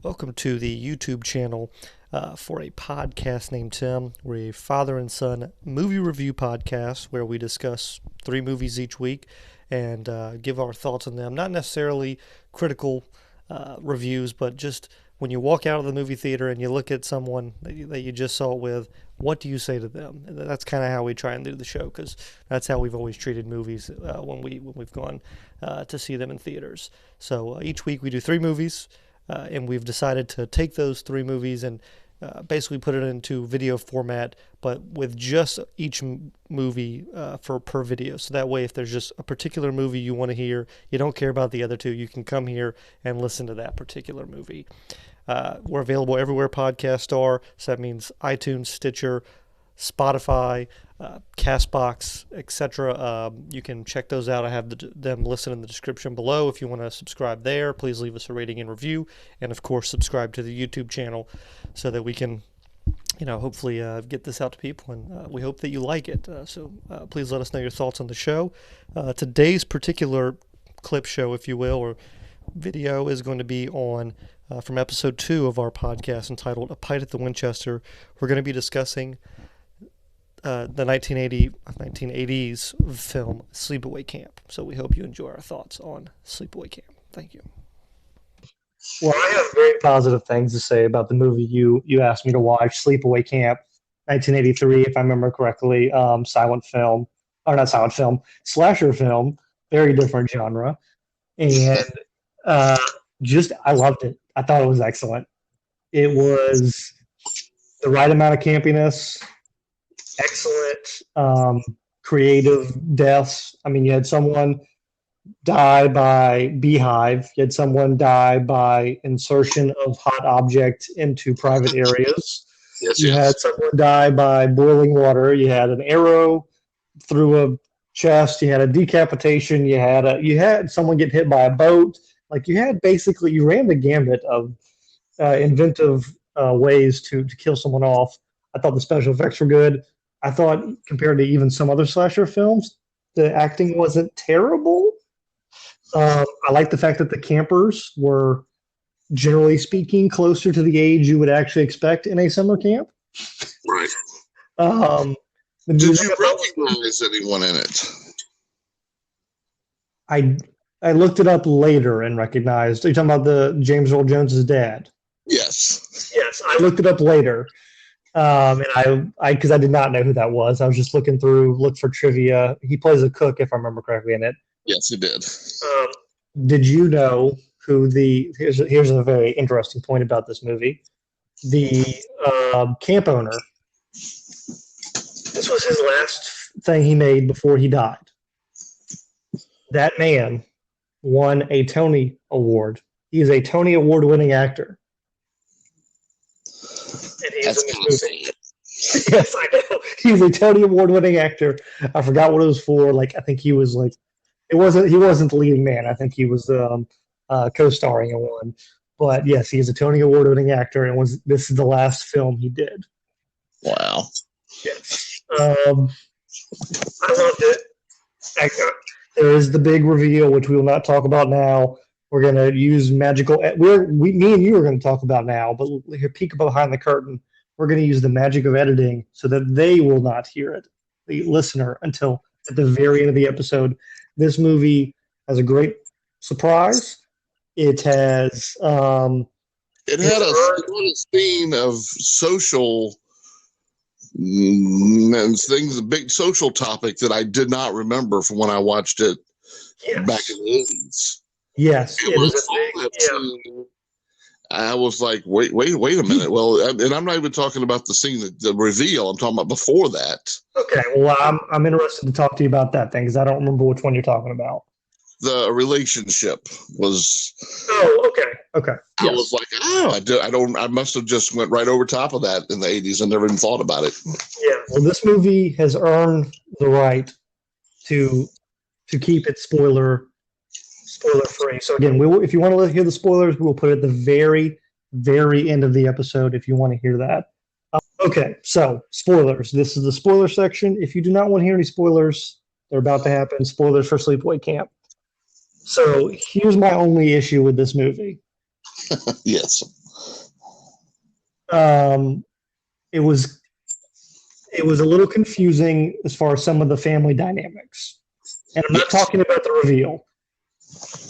Welcome to the YouTube channel for a podcast named Tim. We're a father and son movie review podcast where we discuss 3 movies each week and give our thoughts on them. Not necessarily critical reviews, but just when you walk out of the movie theater and you look at someone that you just saw it with, what do you say to them? And that's kind of how we try and do the show, because that's how we've always treated movies when we've gone to see them in theaters. So each week we do 3 movies. And we've decided to take those 3 movies and basically put it into video format, but with just each movie per video. So that way, if there's just a particular movie you want to hear, you don't care about the other 2, you can come here and listen to that particular movie. We're available everywhere podcasts are. So that means iTunes, Stitcher, Spotify, Castbox, etc. You can check those out. I have them listed in the description below. If you want to subscribe there, please leave us a rating and review, and of course subscribe to the YouTube channel so that we can, hopefully get this out to people, and we hope that you like it. So please let us know your thoughts on the show. Today's particular clip show, if you will, or video, is going to be on from episode 2 of our podcast entitled "A Pint at the Winchester." We're going to be discussing the 1980s film Sleepaway Camp. So we hope you enjoy our thoughts on Sleepaway Camp. Thank you. Well, I have very positive things to say about the movie you asked me to watch, Sleepaway Camp, 1983, if I remember correctly. Slasher film, very different genre. And I loved it. I thought it was excellent. It was the right amount of campiness, excellent creative deaths. I mean, you had someone die by beehive. You had someone die by insertion of hot object into private areas. You had someone die by boiling water. You had an arrow through a chest. You had a decapitation. You had someone get hit by a boat. Like, you ran the gambit of inventive ways to kill someone off. I thought the special effects were good. I thought, compared to even some other slasher films, the acting wasn't terrible. I like the fact that the campers were, generally speaking, closer to the age you would actually expect in a summer camp. Right. Did you recognize anyone in it? I looked it up later and recognized. Are you talking about the James Earl Jones's dad? Yes. Yes, I looked it up later. And because I did not know who that was. I was just looked for trivia. He plays a cook, if I remember correctly, in it. Yes, he did. Did you know who here's a very interesting point about this movie. The camp owner, this was his last thing he made before he died. That man won a Tony Award. He is a Tony Award-winning actor. And he is in this movie. Yes, I know. He's a Tony Award-winning actor. I forgot what it was for. I think he was he wasn't the leading man. I think he was co-starring in one. But yes, he is a Tony Award-winning actor, and this is the last film he did. Wow. Yes. I loved it. There is the big reveal, which we will not talk about now. We're going to use magical. Me and you are going to talk about now, but here, peek behind the curtain. We're going to use the magic of editing so that they will not hear it, the listener, until at the very end of the episode. This movie has a great surprise. It has. It had a theme of social things, a big social topic that I did not remember from when I watched it back in the 80s. Yes, I was like, wait a minute. Well, and I'm not even talking about the scene, the reveal. I'm talking about before that. Okay, well, I'm interested to talk to you about that thing because I don't remember which one you're talking about. The relationship was. Oh, okay. I was like, I must have just went right over top of that in the 80s and never even thought about it. Yeah, well, this movie has earned the right to keep it spoiler free. So again, if you want to hear the spoilers, we will put it at the very, very end of the episode if you want to hear that. Okay, so spoilers. This is the spoiler section. If you do not want to hear any spoilers, they're about to happen. Spoilers for Sleepaway Camp. So here's my only issue with this movie. Yes. Um, it was a little confusing as far as some of the family dynamics. And I'm not talking about the reveal.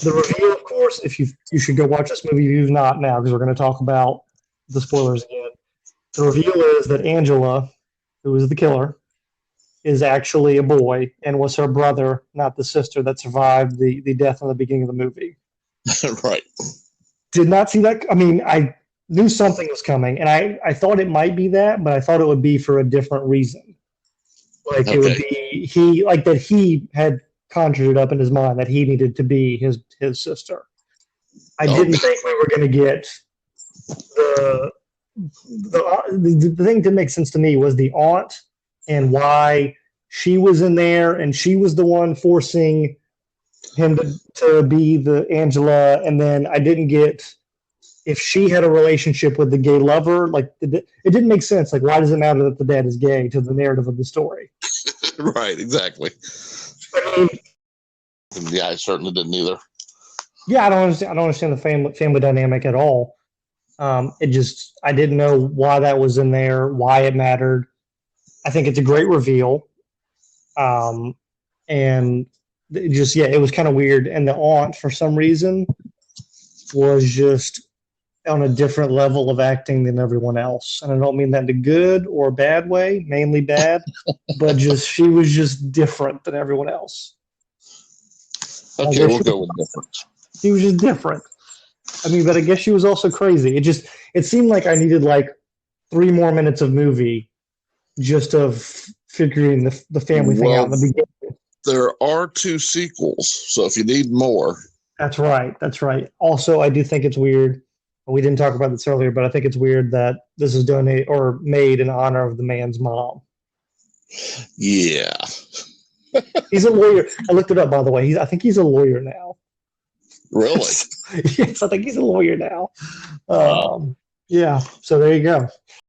The reveal, of course, if you should go watch this movie if you've not now, because we're going to talk about the spoilers again. The reveal is that Angela, who is the killer, is actually a boy and was her brother, not the sister that survived the death in the beginning of the movie. Right. Did not see that. I mean, I knew something was coming, and I thought it might be that, but I thought it would be for a different reason. Like it would be he had conjured it up in his mind that he needed to be his sister. I didn't think we were going to get the thing that makes sense to me was the aunt and why she was in there, and she was the one forcing him to be the Angela, and then I didn't get if she had a relationship with the gay lover. Like it didn't make sense. Like, why does it matter that the dad is gay to the narrative of the story? Right, exactly. I mean, yeah, I certainly didn't either. Yeah, I don't understand the family dynamic at all. It just I didn't know why that was in there, why it mattered. I think it's a great reveal, and it was kind of weird. And the aunt, for some reason, was just on a different level of acting than everyone else. And I don't mean that in a good or bad way, mainly bad, but she was just different than everyone else. Okay, we'll go with different. She was just different. I mean, but I guess she was also crazy. It seemed like I needed like 3 more minutes of movie just of figuring the family thing out in the beginning. There are 2 sequels, so if you need more. That's right. Also, I do think it's weird. We didn't talk about this earlier, but I think it's weird that this is donated or made in honor of the man's mom. Yeah. He's a lawyer. I looked it up, by the way. I think he's a lawyer now. Really? Yes, I think he's a lawyer now. Yeah, so there you go.